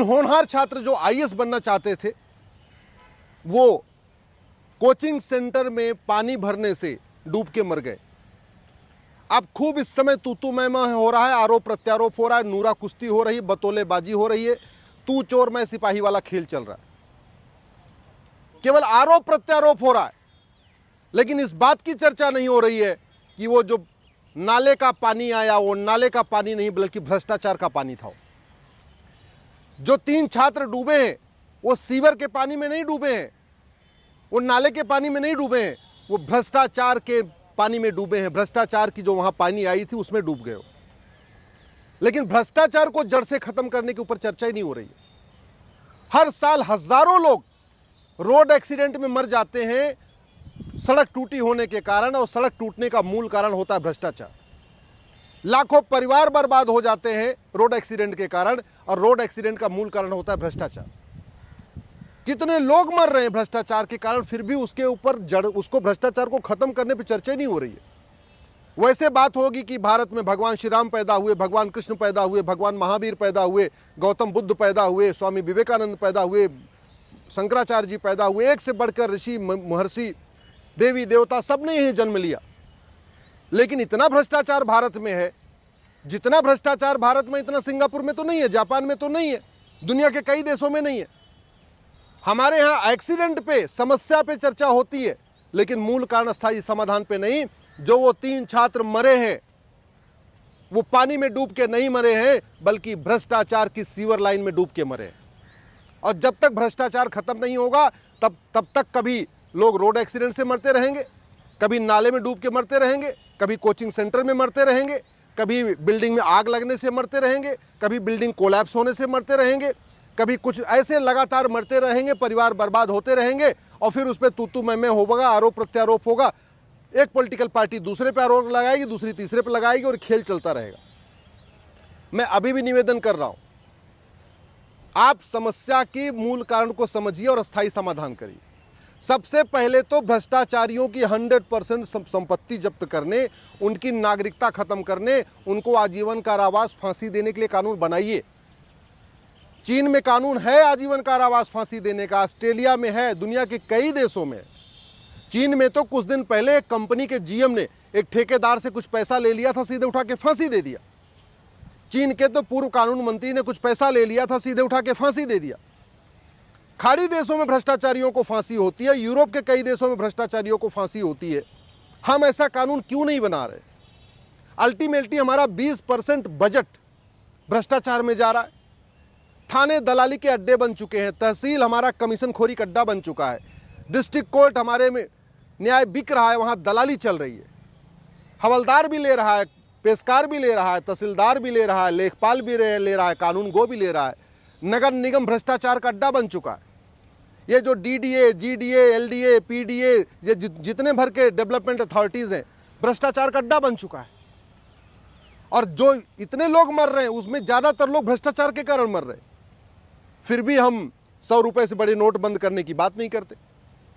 होनहार छात्र जो आईएएस बनना चाहते थे वो कोचिंग सेंटर में पानी भरने से डूब के मर गए। अब खूब इस समय तू मैं हो रहा है, आरोप प्रत्यारोप हो रहा है, नूरा कुश्ती हो रही है, बतौलेबाजी हो रही है, तू चोर मैं सिपाही वाला खेल चल रहा है। केवल आरोप प्रत्यारोप हो रहा है, लेकिन इस बात की चर्चा नहीं हो रही है कि वो जो नाले का पानी आया वो नाले का पानी नहीं बल्कि भ्रष्टाचार का पानी था। जो 3 छात्र डूबे हैं वो सीवर के पानी में नहीं डूबे हैं, वो नाले के पानी में नहीं डूबे हैं, वो भ्रष्टाचार के पानी में डूबे हैं। भ्रष्टाचार की जो वहां पानी आई थी उसमें डूब गए हो। लेकिन भ्रष्टाचार को जड़ से खत्म करने के ऊपर चर्चा ही नहीं हो रही है। हर साल हजारों लोग रोड एक्सीडेंट में मर जाते हैं सड़क टूटी होने के कारण, और सड़क टूटने का मूल कारण होता है भ्रष्टाचार। लाखों परिवार बर्बाद हो जाते हैं रोड एक्सीडेंट के कारण, और रोड एक्सीडेंट का मूल कारण होता है भ्रष्टाचार। कितने लोग मर रहे हैं भ्रष्टाचार के कारण, फिर भी उसके ऊपर उसको भ्रष्टाचार को खत्म करने पर चर्चा नहीं हो रही है। वैसे बात होगी कि भारत में भगवान श्री राम पैदा हुए, भगवान कृष्ण पैदा हुए, भगवान महावीर पैदा हुए, गौतम बुद्ध पैदा हुए, स्वामी विवेकानंद पैदा हुए, शंकराचार्य जी पैदा हुए, एक से बढ़कर ऋषि महर्षि देवी देवता सबने यही जन्म लिया। लेकिन इतना भ्रष्टाचार भारत में है, जितना भ्रष्टाचार भारत में इतना सिंगापुर में तो नहीं है, जापान में तो नहीं है, दुनिया के कई देशों में नहीं है। हमारे यहाँ एक्सीडेंट पे, समस्या पे चर्चा होती है, लेकिन मूल कारण स्थायी समाधान पे नहीं। जो वो 3 छात्र मरे हैं वो पानी में डूब के नहीं मरे हैं, बल्कि भ्रष्टाचार की सीवर लाइन में डूब के मरे हैं। और जब तक भ्रष्टाचार खत्म नहीं होगा तब तक कभी लोग रोड एक्सीडेंट से मरते रहेंगे, कभी नाले में डूब के मरते रहेंगे, कभी कोचिंग सेंटर में मरते रहेंगे, कभी बिल्डिंग में आग लगने से मरते रहेंगे, कभी बिल्डिंग कोलैप्स होने से मरते रहेंगे, कभी कुछ ऐसे लगातार मरते रहेंगे, परिवार बर्बाद होते रहेंगे, और फिर उस पर तू मैं होगा, आरोप प्रत्यारोप होगा। एक पॉलिटिकल पार्टी दूसरे पे आरोप लगाएगी, दूसरी तीसरे पे लगाएगी, और खेल चलता रहेगा। मैं अभी भी निवेदन कर रहा हूं, आप समस्या के मूल कारण को समझिए और अस्थायी समाधान करिए। सबसे पहले तो भ्रष्टाचारियों की 100% संपत्ति जब्त करने, उनकी नागरिकता खत्म करने, उनको आजीवन कारावास फांसी देने के लिए कानून बनाइए। चीन में कानून है आजीवन कारावास फांसी देने का, ऑस्ट्रेलिया में है, दुनिया के कई देशों में। चीन में तो कुछ दिन पहले एक कंपनी के जीएम ने एक ठेकेदार से कुछ पैसा ले लिया था, सीधे उठा के फांसी दे दिया। चीन के तो पूर्व कानून मंत्री ने कुछ पैसा ले लिया था, सीधे उठा के फांसी दे दिया। खाड़ी देशों में भ्रष्टाचारियों को फांसी होती है, यूरोप के कई देशों में भ्रष्टाचारियों को फांसी होती है। हम ऐसा कानून क्यों नहीं बना रहे? अल्टीमेटली हमारा 20% बजट भ्रष्टाचार में जा रहा है। थाने दलाली के अड्डे बन चुके हैं, तहसील हमारा कमीशन खोरी का अड्डा बन चुका है, डिस्ट्रिक्ट कोर्ट हमारे में न्याय बिक रहा है, वहां दलाली चल रही है। हवलदार भी ले रहा है, पेशकार भी ले रहा है, तहसीलदार भी ले रहा है, लेखपाल भी ले रहा है, कानून गो भी ले रहा है। नगर निगम भ्रष्टाचार का अड्डा बन चुका है। ये जो डीडीए, जीडीए, एलडीए, पीडीए, ये जितने भर के डेवलपमेंट अथॉरिटीज हैं, भ्रष्टाचार का अड्डा बन चुका है। और जो इतने लोग मर रहे हैं उसमें ज्यादातर लोग भ्रष्टाचार के कारण मर रहे हैं। फिर भी हम 100 रुपए से बड़ी नोट बंद करने की बात नहीं करते।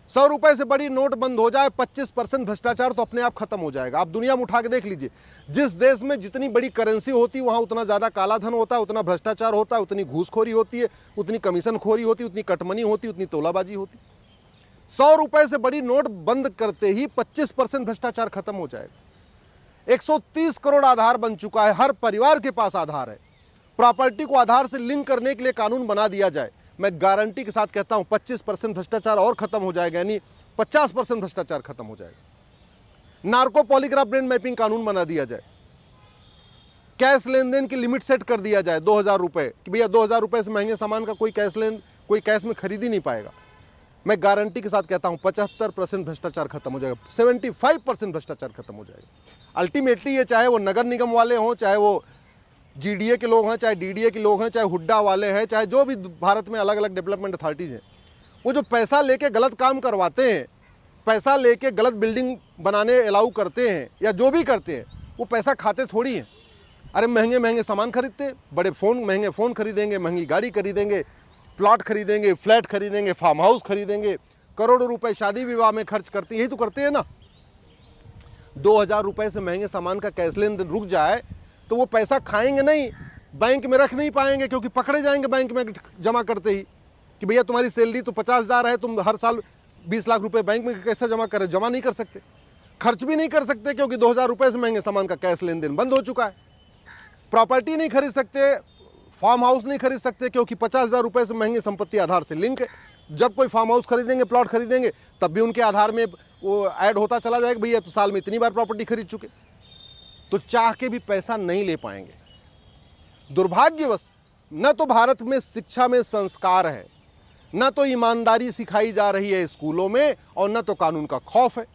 100 रुपए से बड़ी नोट बंद हो जाए, 25% भ्रष्टाचार तो अपने आप खत्म हो जाएगा। आप दुनिया में उठा के देख लीजिए, जिस देश में जितनी बड़ी करेंसी होती है वहां उतना ज्यादा काला धन होता है, उतना भ्रष्टाचार होता है, उतनी घूसखोरी होती है, उतनी कमीशन खोरी होती है, उतनी कटमनी होती है, उतनी तोलाबाजी होती है। 100 रुपए से बड़ी नोट बंद करते ही 25% भ्रष्टाचार खत्म हो जाएगा। 130 करोड़ आधार बन चुका है, हर परिवार के पास आधार है। प्रॉपर्टी को आधार से लिंक करने के लिए कानून बना दिया जाए, मैं गारंटी के साथ कहता हूं 25% भ्रष्टाचार और खत्म हो जाएगा, यानी 50% भ्रष्टाचार खत्म हो जाएगा। नार्को पॉलीग्राफ ब्रेन मैपिंग कानून बना दिया जाए, कैश लेन देन की लिमिट सेट कर दिया जाए 2000 रुपए कि भैया 2000 रुपए से महंगे सामान का कोई कैश में खरीद ही नहीं पाएगा। मैं गारंटी के साथ कहता हूं 75% भ्रष्टाचार खत्म हो जाएगा, 75% भ्रष्टाचार खत्म हो जाएगा। अल्टीमेटली ये चाहे वो नगर निगम वाले हों, चाहे वो जीडीए के लोग हैं, चाहे डीडीए के लोग हैं, चाहे हुड्डा वाले हैं, चाहे जो भी भारत में अलग अलग डेवलपमेंट अथॉरिटीज हैं, वो जो पैसा लेके गलत काम करवाते हैं, पैसा लेके गलत बिल्डिंग बनाने अलाउ करते हैं या जो भी करते हैं, वो पैसा खाते थोड़ी हैं। अरे महंगे महंगे सामान खरीदते हैं, बड़े फ़ोन, महंगे फ़ोन खरीदेंगे, महंगी गाड़ी खरीदेंगे, प्लॉट खरीदेंगे, फ्लैट खरीदेंगे, फार्म हाउस खरीदेंगे, करोड़ों रुपए शादी विवाह में खर्च करते हैं। यही तो करते हैं ना। 2000 रुपए से महंगे सामान का कैश लेन देन रुक जाए तो वो पैसा खाएंगे नहीं, बैंक में रख नहीं पाएंगे क्योंकि पकड़े जाएंगे बैंक में जमा करते ही कि भैया तुम्हारी सैलरी तो 50,000 है, तुम हर साल 20 लाख रुपए बैंक में कैसे जमा करें? जमा नहीं कर सकते, खर्च भी नहीं कर सकते क्योंकि 2,000 रुपये से महंगे सामान का कैश लेन देन बंद हो चुका है। प्रॉपर्टी नहीं खरीद सकते, फार्म हाउस नहीं खरीद सकते क्योंकि 50,000 रुपये से महंगी संपत्ति आधार से लिंक है। जब कोई फार्म हाउस खरीदेंगे, प्लॉट खरीदेंगे, तब भी उनके आधार में वो ऐड होता चला जाएगा, भैया तो साल में इतनी बार प्रॉपर्टी खरीद चुके। तो चाह के भी पैसा नहीं ले पाएंगे। दुर्भाग्यवश न तो भारत में शिक्षा में संस्कार है, न तो ईमानदारी सिखाई जा रही है स्कूलों में, और न तो कानून का खौफ है।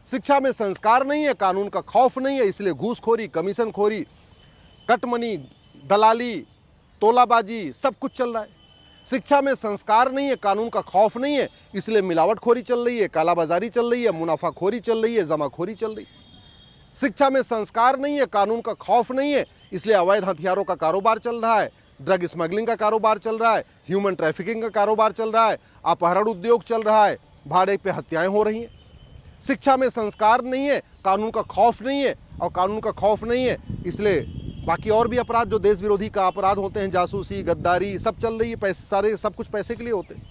शिक्षा में संस्कार नहीं है, कानून का खौफ नहीं है, इसलिए घूसखोरी, कमीशनखोरी, कटमनी, दलाली, तोलाबाजी सब कुछ चल रहा है। शिक्षा में संस्कार नहीं है, कानून का खौफ नहीं है, इसलिए मिलावटखोरी चल रही है, कालाबाजारी चल रही है, मुनाफाखोरी चल रही है, जमाखोरी चल रही है। शिक्षा में संस्कार नहीं है, कानून का खौफ नहीं है, इसलिए अवैध हथियारों का कारोबार चल रहा है, ड्रग स्मगलिंग का कारोबार चल रहा है, ह्यूमन ट्रैफिकिंग का कारोबार चल रहा है, अपहरण उद्योग चल रहा है, भाड़े पे हत्याएं हो रही हैं। शिक्षा में संस्कार नहीं है, कानून का खौफ नहीं है, और कानून का खौफ नहीं है इसलिए बाकी और भी अपराध जो देश विरोधी का अपराध होते हैं, जासूसी, गद्दारी, सब चल रही है। पैसे, सारे सब कुछ पैसे के लिए होते हैं।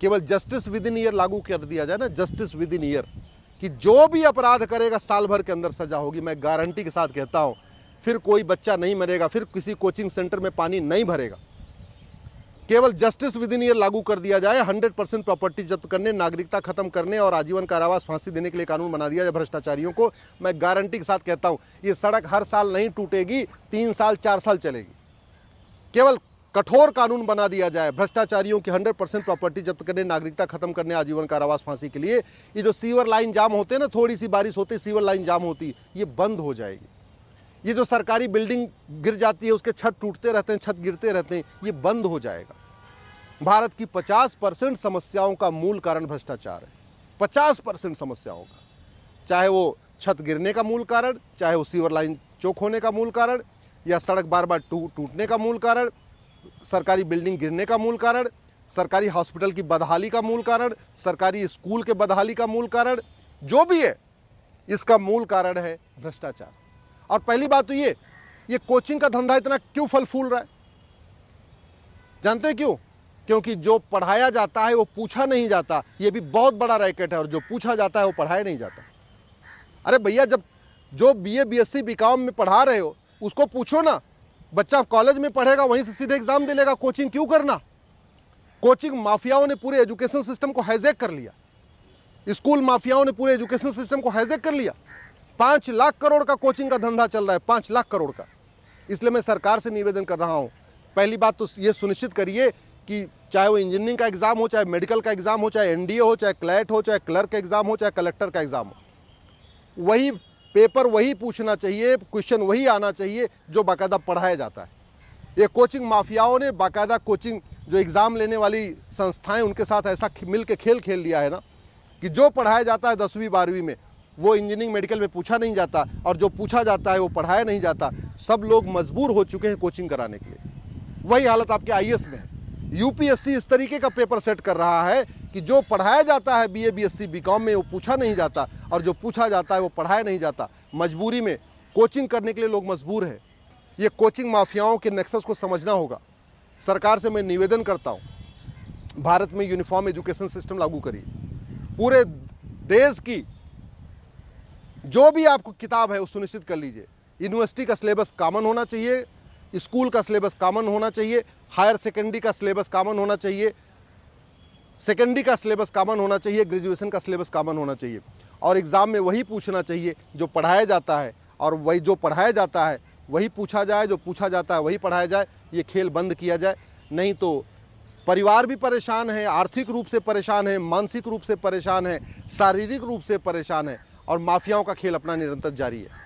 केवल जस्टिस विद इन ईयर लागू कर दिया जाए ना, जस्टिस विद इन ईयर, कि जो भी अपराध करेगा साल भर के अंदर सजा होगी। मैं गारंटी के साथ कहता हूं, फिर कोई बच्चा नहीं मरेगा, फिर किसी कोचिंग सेंटर में पानी नहीं भरेगा। केवल जस्टिस विद इन ईयर लागू कर दिया जाए, 100% प्रॉपर्टी जब्त करने, नागरिकता खत्म करने और आजीवन कारावास, फांसी देने के लिए कानून बना दिया जाए भ्रष्टाचारियों को। मैं गारंटी के साथ कहता हूं, ये सड़क हर साल नहीं टूटेगी, 3 साल 4 साल चलेगी। केवल कठोर कानून बना दिया जाए भ्रष्टाचारियों की 100% प्रॉपर्टी जब्त करने, नागरिकता खत्म करने, आजीवन कारावास, फांसी के लिए। ये जो सीवर लाइन जाम होते हैं ना, थोड़ी सी बारिश होती सीवर लाइन जाम होती, ये बंद हो जाएगी। ये जो सरकारी बिल्डिंग गिर जाती है, उसके छत टूटते रहते हैं, छत गिरते रहते हैं, ये बंद हो जाएगा। भारत की 50% समस्याओं का मूल कारण भ्रष्टाचार है। 50% समस्याओं का, चाहे वो छत गिरने का मूल कारण, चाहे वो सीवर लाइन चौक होने का मूल कारण, या सड़क बार बार टूटने का मूल कारण, सरकारी बिल्डिंग गिरने का मूल कारण, सरकारी हॉस्पिटल की बदहाली का मूल कारण, सरकारी स्कूल के बदहाली का मूल कारण, जो भी है इसका मूल कारण है भ्रष्टाचार। और पहली बात तो ये कोचिंग का धंधा इतना क्यों फल फूल रहा है? जानते हैं क्यों? क्योंकि जो पढ़ाया जाता है वो पूछा नहीं जाता। ये भी बहुत बड़ा रैकेट है, और जो पूछा जाता है वो पढ़ाया नहीं जाता। अरे भैया, जब जो BA BSc BCom में पढ़ा रहे हो उसको पूछो ना। बच्चा कॉलेज में पढ़ेगा, वहीं से सीधे एग्जाम दे लेगा, कोचिंग क्यों करना? कोचिंग माफियाओं ने पूरे एजुकेशन सिस्टम को हाईजैक कर लिया। स्कूल माफियाओं ने पूरे एजुकेशन सिस्टम को हाईजैक कर लिया। 5 लाख करोड़ का कोचिंग का धंधा चल रहा है, 5 लाख करोड़ का। इसलिए मैं सरकार से निवेदन कर रहा हूं, पहली बात तो ये सुनिश्चित करिए कि चाहे वो इंजीनियरिंग का एग्जाम हो, चाहे मेडिकल का एग्जाम हो, चाहे NDA हो, चाहे क्लैट हो, चाहे क्लर्क का एग्जाम हो, चाहे कलेक्टर का एग्जाम हो, वही पेपर वही पूछना चाहिए, क्वेश्चन वही आना चाहिए जो बाकायदा पढ़ाया जाता है। ये कोचिंग माफियाओं ने बाकायदा कोचिंग जो एग्ज़ाम लेने वाली संस्थाएं, उनके साथ ऐसा मिल के खेल खेल लिया है ना कि जो पढ़ाया जाता है 10वीं 12वीं में, वो इंजीनियरिंग मेडिकल में पूछा नहीं जाता, और जो पूछा जाता है वो पढ़ाया नहीं जाता। सब लोग मजबूर हो चुके हैं कोचिंग कराने के लिए। वही हालत आपके IAS में है। UPSC इस तरीके का पेपर सेट कर रहा है कि जो पढ़ाया जाता है BA BSc BCom में वो पूछा नहीं जाता, और जो पूछा जाता है वो पढ़ाया नहीं जाता। मजबूरी में कोचिंग करने के लिए लोग मजबूर हैं। ये कोचिंग माफियाओं के नेक्सस को समझना होगा। सरकार से मैं निवेदन करता हूँ, भारत में यूनिफॉर्म एजुकेशन सिस्टम लागू करिए। पूरे देश की जो भी आपको किताब है वो सुनिश्चित कर लीजिए। यूनिवर्सिटी का सिलेबस कॉमन होना चाहिए, स्कूल का सिलेबस कॉमन होना चाहिए, हायर सेकेंडरी का सिलेबस कॉमन होना चाहिए, सेकेंडरी का सिलेबस कॉमन होना चाहिए, ग्रेजुएशन का सिलेबस कॉमन होना चाहिए, और एग्ज़ाम में वही पूछना चाहिए जो पढ़ाया जाता है, और वही जो पढ़ाया जाता है वही पूछा जाए, जो पूछा जाता है वही पढ़ाया जाए। ये खेल बंद किया जाए, नहीं तो परिवार भी परेशान है, आर्थिक रूप से परेशान है, मानसिक रूप से परेशान है, शारीरिक रूप से परेशान है, और माफियाओं का खेल अपना निरंतर जारी है।